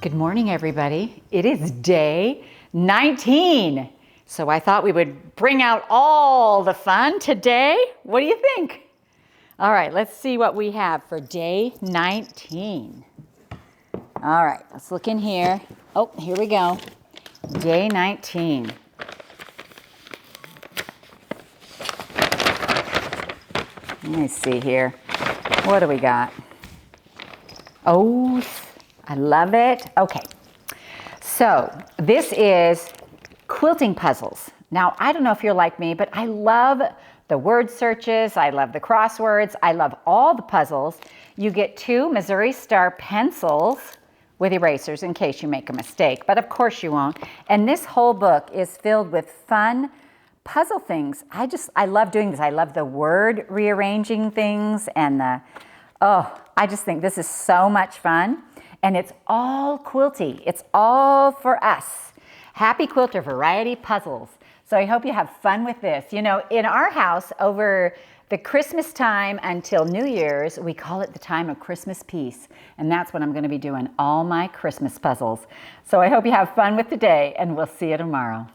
Good morning, everybody. It is day 19. So I thought we would bring out all the fun today. What do you think? All right, let's see what we have for day 19. All right, let's look in here. Oh, here we go. Day 19. Let me see here. What do we got? Oh, I love it. Okay, so this is quilting puzzles. Now, I don't know if you're like me, but I love the word searches. I love the crosswords. I love all the puzzles. You get 2 Missouri Star pencils with erasers in case you make a mistake, but of course you won't. And this whole book is filled with fun puzzle things. I love doing this. I love the word rearranging things and I just think this is so much fun. And it's all quilty. It's all for us. Happy Quilter Variety Puzzles. So I hope you have fun with this. You know, in our house over the Christmas time until New Year's, we call it the time of Christmas peace. And that's when I'm going to be doing all my Christmas puzzles. So I hope you have fun with today, and we'll see you tomorrow.